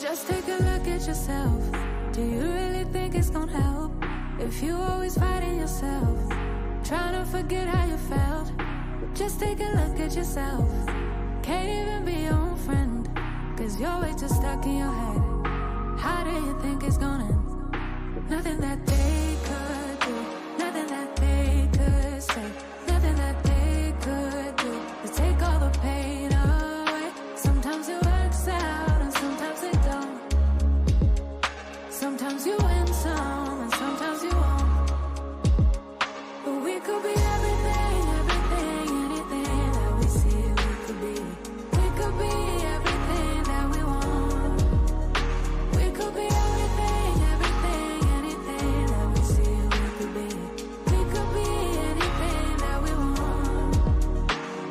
Just take a look at yourself. Do you really think it's gonna help if you always fighting yourself, trying to forget how you felt? Just take a look at yourself. Can't even be your own friend, cause you're way too stuck in your head. How do you think it's gonna end? Nothing that they could do, nothing that they could say, nothing that they could do to take all the pain away. Sometimes it works out and sometimes it don't. Sometimes you win some and sometimes you won't. But we could be everything, everything, anything that we see we could be. We could be everything that we want. We could be everything, everything, anything that we see we could be. We could be anything that we want.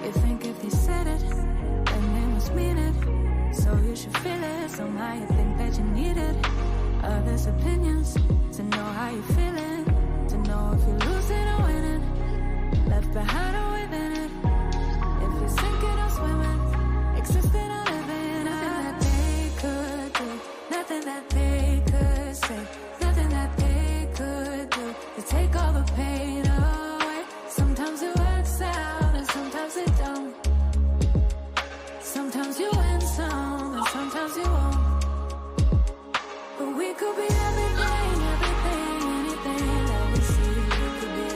You think if you said it, then they must mean it. So you should feel it, somehow you think that you need it. Others' opinions, to know how you're feeling, to know if you're losing or winning, left behind or within it. If you're sinking or swimming, existing or living. Nothing that they could do, nothing that they could say, nothing that they could do to take all the pain away. Sometimes it works out and sometimes it don't. Sometimes you win some and sometimes you won't. But we could be everything, everything, anything that we see we could be.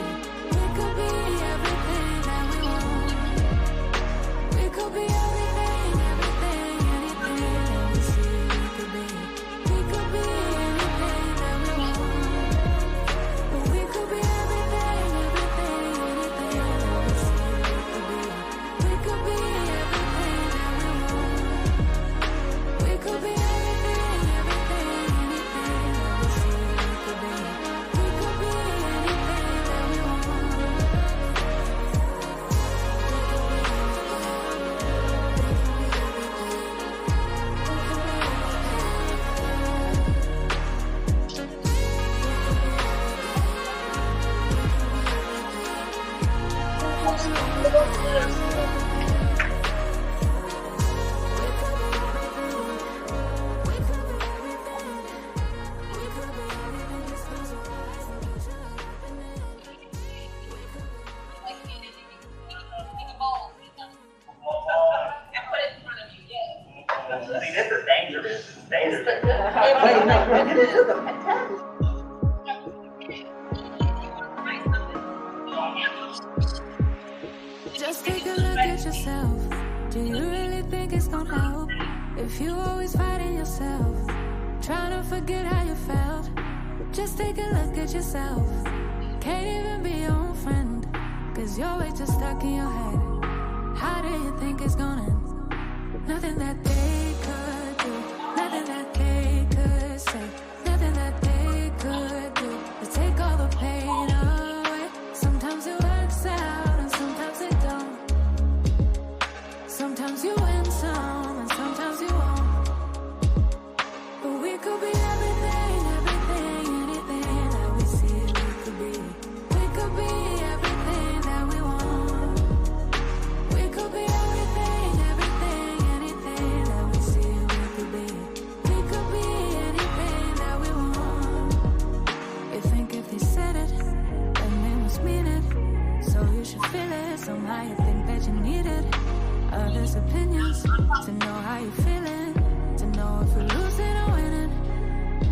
We could be everything that we want. We could be everything, everything, anything that we see we could be. We could be anything that we want. But we could be everything, everything, anything that we see we could be. We could be everything that we want. We could be everything, everything. Just take a look at yourself. Do you really think it's gonna help if you always fighting yourself, trying to forget how you felt? Just take a look at yourself. Can't even be your own friend, cause you're way too stuck in your head. How do you think it's gonna end? Nothing that they could do, nothing that they could say, nothing that they could do to take all the pain away. Sometimes it works out and sometimes it don't. Sometimes you win some and sometimes you won't. But we could be everything, everything, anything that we see we could be. We could be everything that we want. We could be everything, everything, anything that we see we could be. We could be anything that we want. You think if they said it, then they must mean it. So you should feel it, somehow you think that you need it. Others' opinions, to know how you're feeling, to know if you're losing or winning,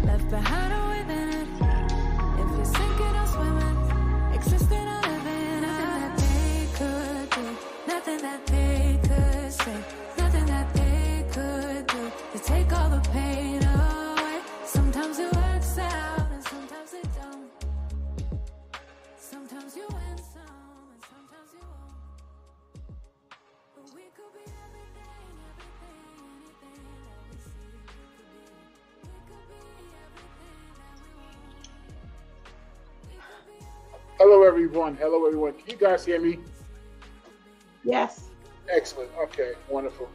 left behind or within it. If you're sinking or swimming, existing or living. Nothing that they could do, nothing that they could say, nothing that they could do to take all the pain away. Sometimes it works out and sometimes it don't. Sometimes you win some and sometimes you won't. But we could be everything, everything, anything that we see we could be. We could be everything that we want. We could be everything. Hello, everyone. Hello, everyone. Can you guys hear me? Yes. Excellent. Okay, wonderful.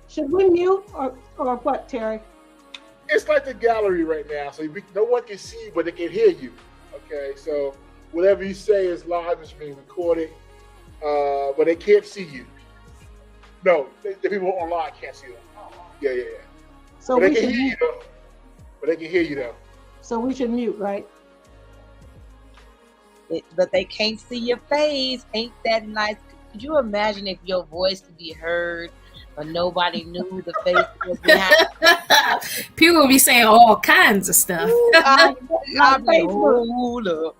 Should we mute or what, Terry? It's like the gallery right now, so no one can see you, but they can hear you. Okay, so whatever you say is live, it's being recorded, but they can't see you. No, the people online can't see them. Yeah. So But they we can should hear you mute. though. But they can hear you though. So we should mute, right? But they can't see your face. Ain't that nice? Could you imagine if your voice could be heard, but nobody knew the face was behind? People will be saying all kinds of stuff. I'll be like, Facebook. hold up.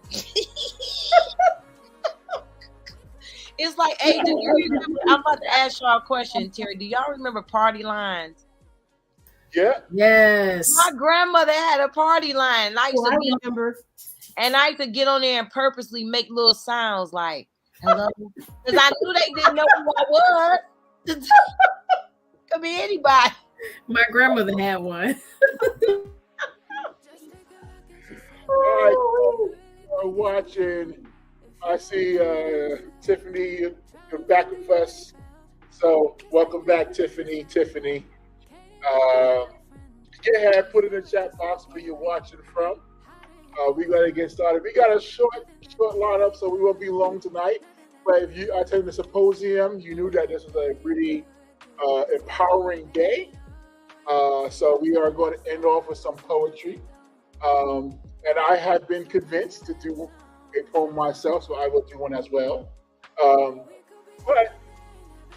It's like, hey, do you remember? I'm about to ask y'all a question, Terry. Do y'all remember party lines? Yeah. Yes. My grandmother had a party line. And I used Oh, I to get, remember. and I used to get on there and purposely make little sounds like hello, because I knew they didn't know who I was. Could be anybody. My grandmother had one. All right. We're watching. I see Tiffany, you're back with us. So welcome back, Tiffany. Tiffany. Go ahead, put it in the chat box where you're watching from. We're going to get started. We got a short lineup, so we won't be long tonight. But if you attended the symposium, you knew that this was a really empowering day. So we are going to end off with some poetry. And I have been convinced to do a poem myself, so I will do one as well. But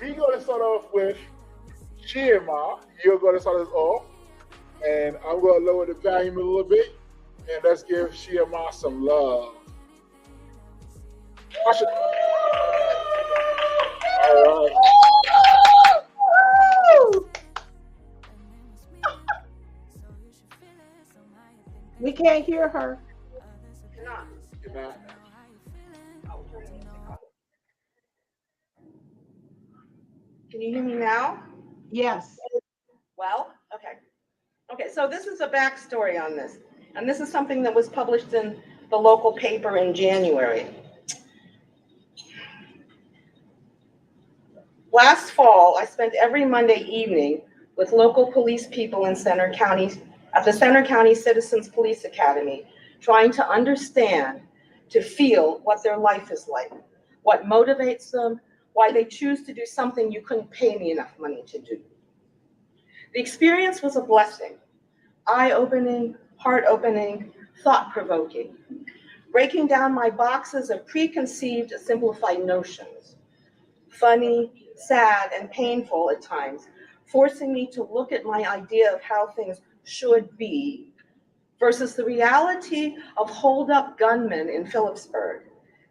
we're going to start off with Chiema. You're going to start us off. And I'm going to lower the volume a little bit. And let's give Chiema some love. Watch it. All right. We can't hear her. Good night. Can you hear me now? Yes. Well, okay. Okay, so this is a backstory on this. And this is something that was published in the local paper in January. Last fall, I spent every Monday evening with local police people in Center County, at the Center County Citizens Police Academy, trying to understand, to feel what their life is like, what motivates them, why they choose to do something you couldn't pay me enough money to do. The experience was a blessing, eye-opening, heart-opening, thought-provoking, breaking down my boxes of preconceived, simplified notions, funny, sad, and painful at times, forcing me to look at my idea of how things should be versus the reality of holed-up gunmen in Phillipsburg,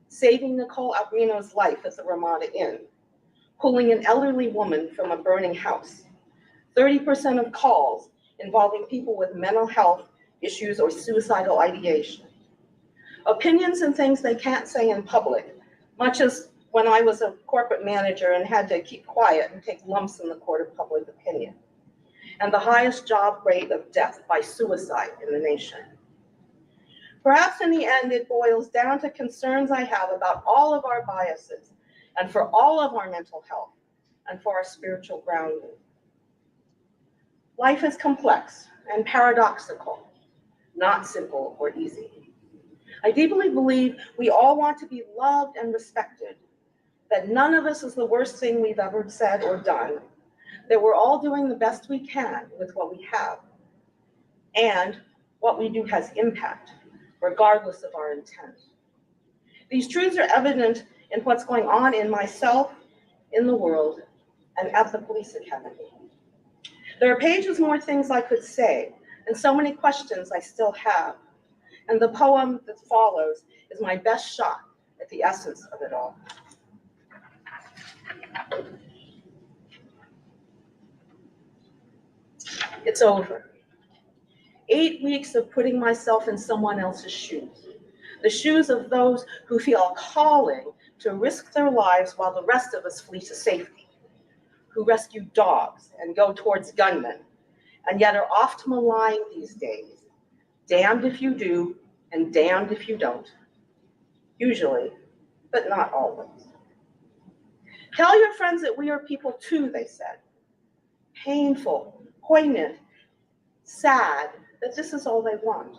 saving Nicole Albrino's life at the Ramada Inn, pulling an elderly woman from a burning house, 30% of calls involving people with mental health issues or suicidal ideation, opinions and things they can't say in public, much as when I was a corporate manager and had to keep quiet and take lumps in the court of public opinion, and the highest job rate of death by suicide in the nation. Perhaps in the end, it boils down to concerns I have about all of our biases and for all of our mental health and for our spiritual grounding. Life is complex and paradoxical, not simple or easy. I deeply believe we all want to be loved and respected, that none of us is the worst thing we've ever said or done, that we're all doing the best we can with what we have, and what we do has impact, regardless of our intent. These truths are evident in what's going on in myself, in the world, and at the police academy. There are pages more things I could say, and so many questions I still have. And the poem that follows is my best shot at the essence of it all. It's over. 8 weeks of putting myself in someone else's shoes, the shoes of those who feel a calling to risk their lives while the rest of us flee to safety, who rescue dogs and go towards gunmen, and yet are oft maligned these days, damned if you do and damned if you don't. Usually, but not always. Tell your friends that we are people too, they said. Painful, poignant, sad that this is all they want.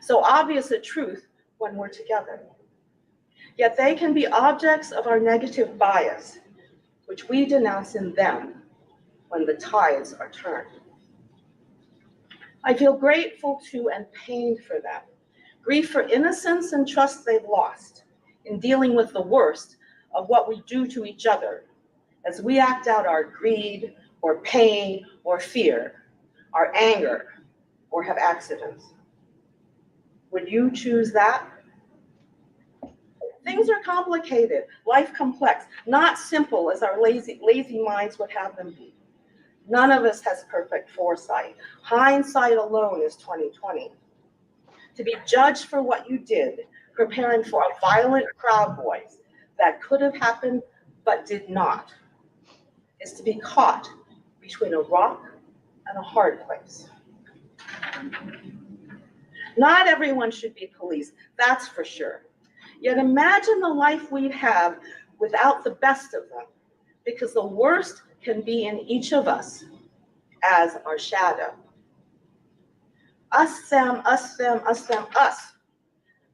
So obvious a truth when we're together. Yet they can be objects of our negative bias, which we denounce in them when the tides are turned. I feel grateful to and pained for them. Grief for innocence and trust they've lost in dealing with the worst of what we do to each other as we act out our greed or pain or fear, our anger, or have accidents. Would you choose that? Things are complicated, life complex, not simple as our lazy minds would have them be. None of us has perfect foresight. Hindsight alone is 2020. To be judged for what you did, preparing for a violent Proud Boys that could have happened but did not, is to be caught between a rock and a hard place. Not everyone should be police, that's for sure. Yet imagine the life we'd have without the best of them, because the worst can be in each of us as our shadow. Us, them, us, them, us, them, us.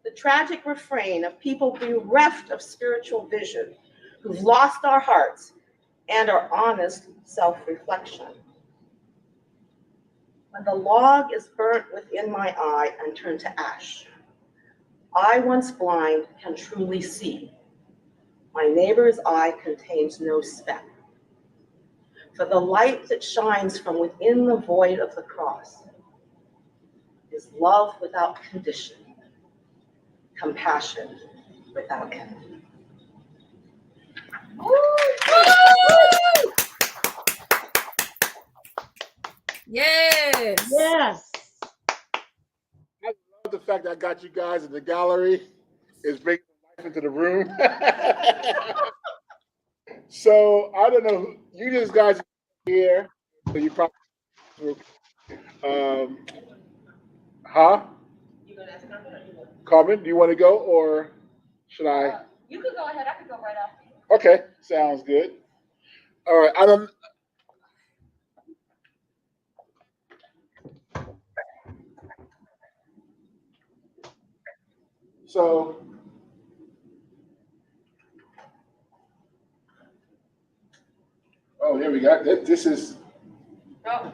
The tragic refrain of people bereft of spiritual vision, who've lost our hearts and our honest self-reflection. When the log is burnt within my eye and turned to ash, I, once blind, can truly see. My neighbor's eye contains no speck. For the light that shines from within the void of the cross is love without condition, compassion without end. Yes. Yes. I love the fact that I got you guys in the gallery. It's bringing life into the room. So I don't know. You just guys are here, so you probably. Huh? You gonna ask Carmen or you gonna? Carmen, do you want to go or should I? You could go ahead, I could go right after you. Okay, sounds good. All right. I don't. So. Oh, here we go. This is. Oh.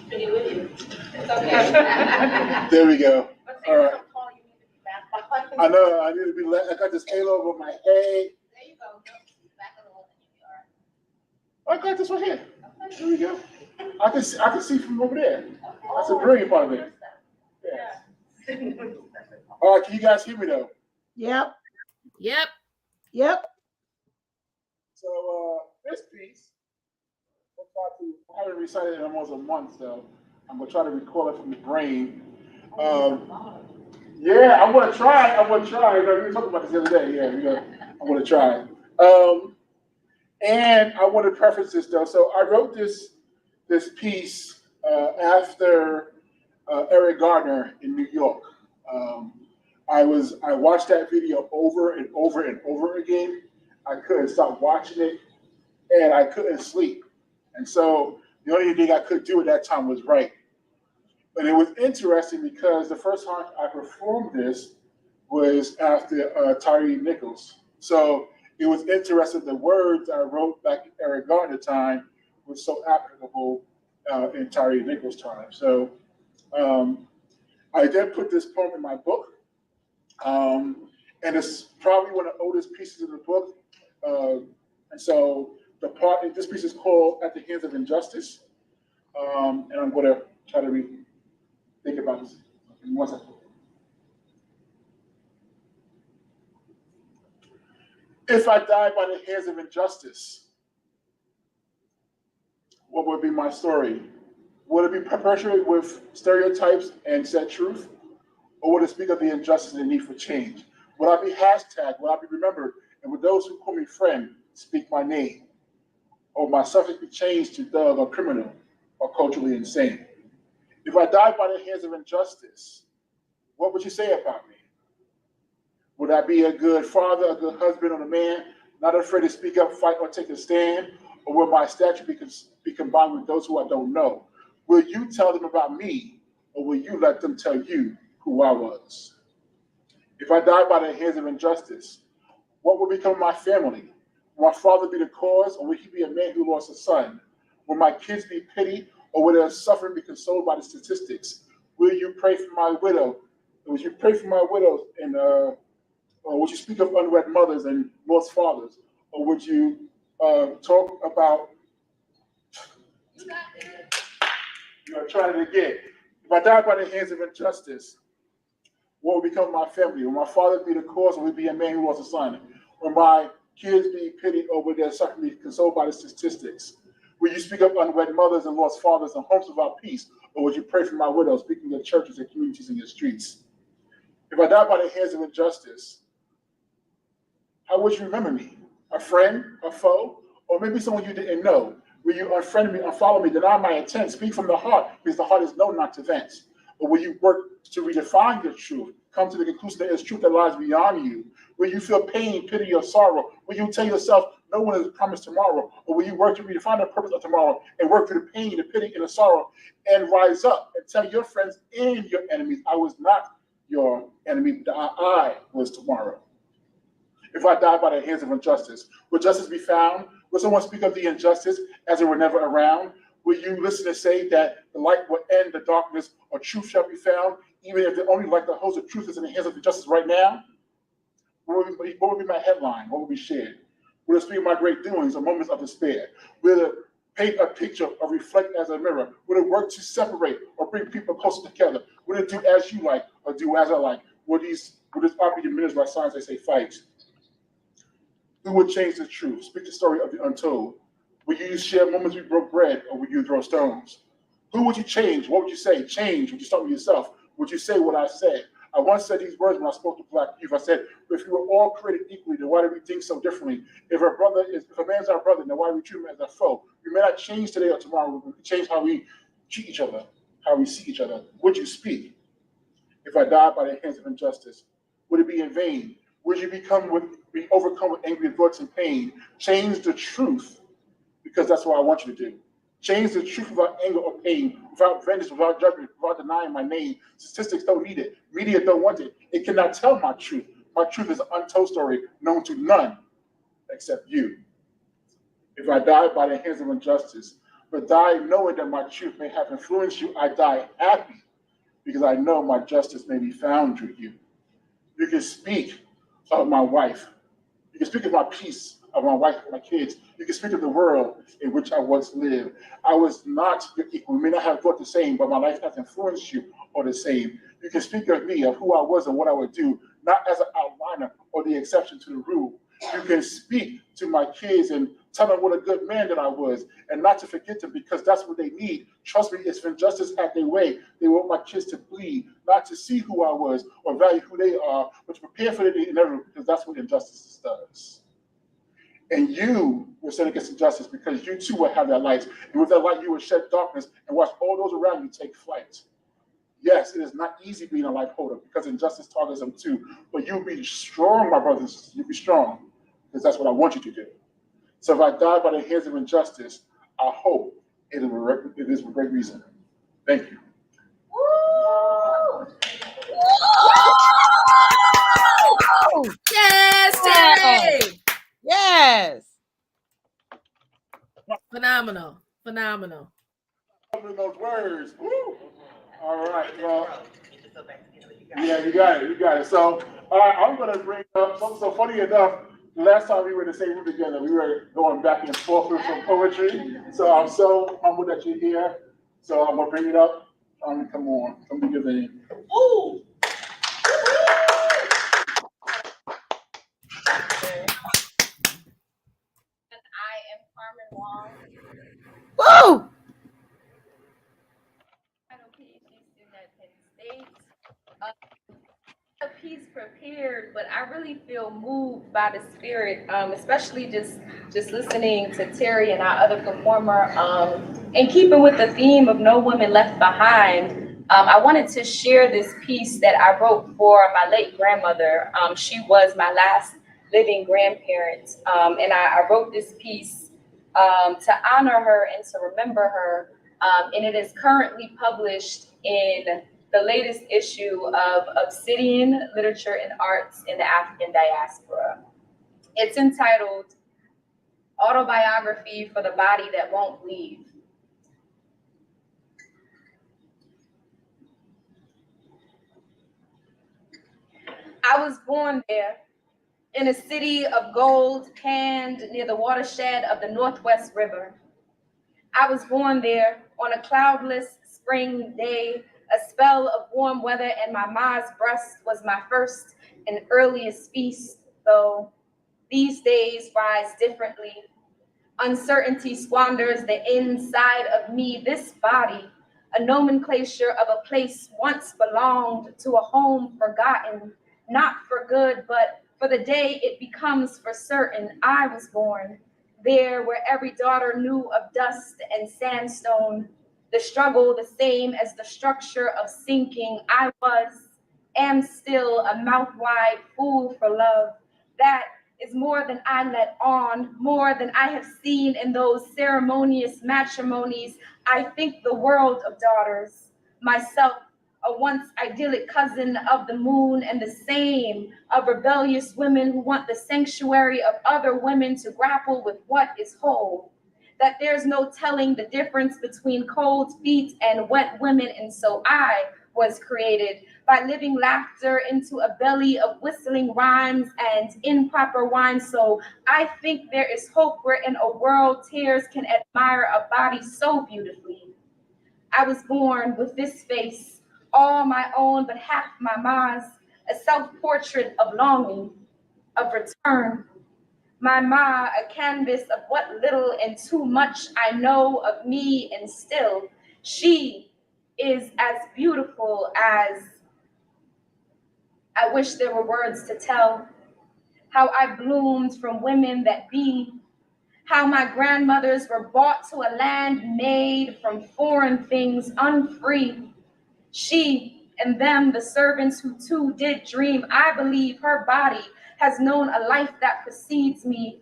Bring it with you. It's okay. There we go. But All right. so tall, you need to be back behind. I know. I need to be. I got this halo over my head. There you go. Back a little, and you'll be all right. I got this one here. There we go. I can see from over there. That's a brilliant part of it. Yeah. All right. Can you guys hear me though? Yep. Yep. Yep. So this piece, I haven't recited it in almost a month, so I'm gonna try to recall it from the brain. Yeah, I'm gonna try. We were talking about this the other day. Yeah, I'm gonna try. And I want to preface this though. So I wrote this piece after Eric Gardner in New York. I watched that video over and over and over again. I couldn't stop watching it, and I couldn't sleep. And so the only thing I could do at that time was write. But it was interesting because the first time I performed this was after Tyree Nichols. So it was interesting. The words I wrote back in Eric Gardner time were so applicable in Tyree Nichols time. So I then put this poem in my book. And it's probably one of the oldest pieces in the book. And so this piece is called At the Hands of Injustice. And I'm going to try to think about this in 1 second. If I died by the hands of injustice, what would be my story? Would it be perpetuated with stereotypes and said truth? Or would it speak of the injustice and the need for change? Would I be hashtagged? Would I be remembered? And would those who call me friend speak my name? Or my suffix be changed to thug or criminal or culturally insane? If I died by the hands of injustice, what would you say about me? Would I be a good father, a good husband, or a man, not afraid to speak up, fight, or take a stand? Or will my stature be combined with those who I don't know? Will you tell them about me, or will you let them tell you who I was? If I died by the hands of injustice, what will become of my family? Will my father be the cause, or will he be a man who lost a son? Will my kids be pitied, or will their suffering be consoled by the statistics? Will you pray for my widow? Would you pray for my widows and or would you speak of unwed mothers and lost fathers? Or would you talk about, trying it again. If I die by the hands of injustice, what will become of my family? Will my father be the cause, or will he be a man who lost a son? Will my kids be pitied, or will their suffering be consoled by the statistics? Will you speak up unwed mothers and lost fathers and homes without peace? Or would you pray for my widows, speaking of churches and communities in your streets? If I die by the hands of injustice, how would you remember me? A friend, a foe, or maybe someone you didn't know? Will you unfriend me, unfollow me, deny my intent, speak from the heart, because the heart is known not to vent? Or will you work to redefine your truth, come to the conclusion that there's truth that lies beyond you? Will you feel pain, pity, or sorrow? Will you tell yourself no one is promised tomorrow? Or will you work to redefine the purpose of tomorrow and work through the pain, the pity, and the sorrow, and rise up and tell your friends and your enemies, I was not your enemy, I was tomorrow? If I die by the hands of injustice, will justice be found? Will someone speak of the injustice as it were never around? Will you listen and say that the light will end the darkness, or truth shall be found, even if the only light that holds the truth is in the hands of the justice right now? What would be my headline? What would be shared? Will it speak of my great doings or moments of despair? Will it paint a picture or reflect as a mirror? Will it work to separate or bring people closer together? Will it do as you like or do as I like? Will this art be diminished by signs that say fight? Who would change the truth? Speak the story of the untold. Will you share moments we broke bread, or will you throw stones? Who would you change? What would you say? Change. Would you start with yourself? Would you say what I said? I once said these words when I spoke to Black youth. I said, if we were all created equally, then why do we think so differently? If a man's our brother, then why do we treat him as a foe? We may not change today or tomorrow, but we change how we treat each other, how we see each other. Would you speak? If I died by the hands of injustice, would it be in vain? Would you be overcome with angry thoughts and pain? Change the truth, because that's what I want you to do. Change the truth without anger or pain, without vengeance, without judgment, without denying my name. Statistics don't need it. Media don't want it. It cannot tell my truth. My truth is an untold story known to none except you. If I die by the hands of injustice, but die knowing that my truth may have influenced you, I die happy, because I know my justice may be found through you. You can speak of my wife. You can speak of my peace, of my wife, my kids. You can speak of the world in which I once lived. I was not your equal. We may not have thought the same, but my life has influenced you or the same. You can speak of me, of who I was and what I would do, not as an outliner or the exception to the rule. You can speak to my kids and tell them what a good man that I was, and not to forget them, because that's what they need. Trust me, if injustice had their way, they want my kids to bleed, not to see who I was or value who they are, but to prepare for the inevitable, because that's what injustice does. And you will stand against injustice, because you too will have that light. And with that light, you will shed darkness and watch all those around you take flight. Yes, it is not easy being a life holder, because injustice targets them too. But you'll be strong, my brothers and sisters. You'll be strong, because that's what I want you to do. So if I die by the hands of injustice, I hope it is with great reason. Thank you. Yes, Terry! Yes. Phenomenal. Phenomenal. Those words. Woo. All right. Well, yeah, you got it. You got it. So, all right, I'm going to bring up something so funny enough. Last time we were in the same room together, we were going back and forth with some poetry. So I'm so humbled that you're here. So I'm going to bring it up. Come on. Come to your name. Ooh. I am Carmen Wong. Woo! I'm a PhD student at Penn State. A piece prepared, but I really feel moved by the spirit, especially just listening to Terry and our other performer, and keeping with the theme of No Women Left Behind. I wanted to share this piece that I wrote for my late grandmother. She was my last living grandparent, and I wrote this piece to honor her and to remember her, and it is currently published in the latest issue of Obsidian Literature and Arts in the African Diaspora. It's entitled Autobiography for the Body That Won't Leave. I was born there in a city of gold canned near the watershed of the Northwest River. I was born there on a cloudless spring day, a spell of warm weather, and my ma's breast was my first and earliest feast, though these days rise differently. Uncertainty squanders the inside of me, this body, a nomenclature of a place once belonged to a home forgotten, not for good, but for the day it becomes for certain. I was born there where every daughter knew of dust and sandstone, the struggle the same as the structure of sinking. I am still a mouth-wide fool for love. That is more than I let on, more than I have seen in those ceremonious matrimonies. I think the world of daughters, myself, a once idyllic cousin of the moon, and the same of rebellious women who want the sanctuary of other women to grapple with what is whole. That there's no telling the difference between cold feet and wet women, and so I was created by living laughter into a belly of whistling rhymes and improper wine. So I think there is hope where in a world tears can admire a body so beautifully. I was born with this face, all my own, but half my ma's, a self-portrait of longing, of return. My ma, a canvas of what little and too much I know of me, and still, she is as beautiful as I wish there were words to tell. How I bloomed from women that be, how my grandmothers were brought to a land made from foreign things, unfree. She and them, the servants who too did dream. I believe her body has known a life that precedes me,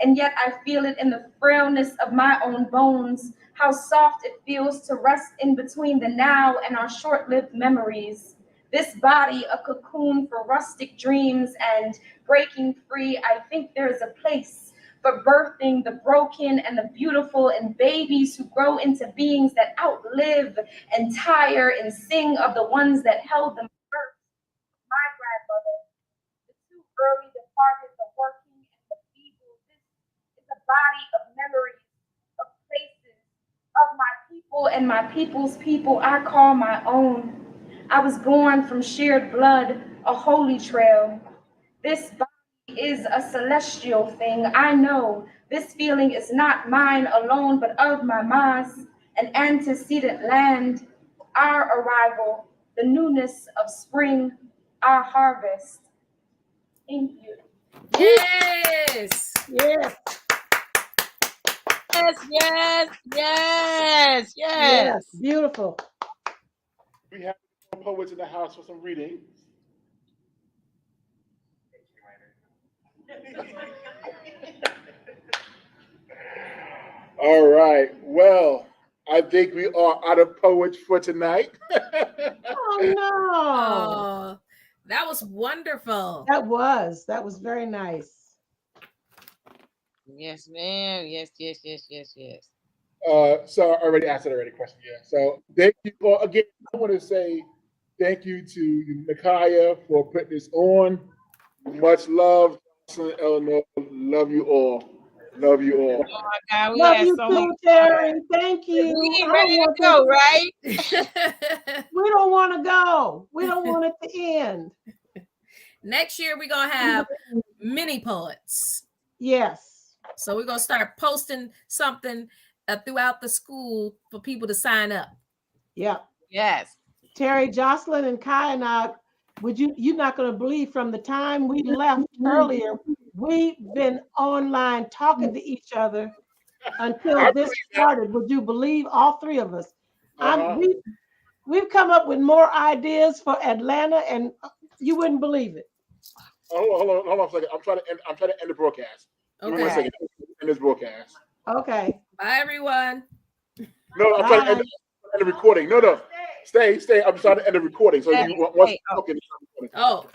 and yet I feel it in the frailness of my own bones, how soft it feels to rest in between the now and our short-lived memories. This body, a cocoon for rustic dreams and breaking free. I think there is a place for birthing the broken and the beautiful, and babies who grow into beings that outlive and tire and sing of the ones that held them first. My grandmother, the too early departed, the working and the feeble. This is a body of memories, of places, of my people and my people's people I call my own. I was born from shared blood, a holy trail. This body is a celestial thing. I know this feeling is not mine alone, but of my ma's, an antecedent land, our arrival, the newness of spring, our harvest. Thank you. Yes. Yes, Yes. yes, beautiful. We have some poets in the house for some reading. All right. Well, I think we are out of poets for tonight. Oh no, Oh, that was wonderful. that was very nice. Yes, ma'am. Yes. So I already answered already question. Yeah. So thank you for again. I want to say thank you to Nakaya for putting this on. Much love, Johnson, Eleanor. Love you all. Love you all. Oh my God, we Love had you so much too, fun. Terry. Thank you. We I ready don't want to go, right? We don't want to go. We don't want it to end. Next year we're gonna have mini poets. Yes. So we're gonna start posting something throughout the school for people to sign up. Yeah. Yes. Terry, Jocelyn, and Kai and I, you're not going to believe from the time we left earlier, we've been online talking to each other until I this believe that. started. Would you believe all three of us? Uh-huh. We've come up with more ideas for Atlanta, and you wouldn't believe it. Hold on a second. I'm trying to end the broadcast. Give me 1 Okay. second. End this broadcast. Okay. Bye everyone. No, I'm trying to end the recording. No. Stay. I'm trying to end the recording. So you once Hey, okay. Oh.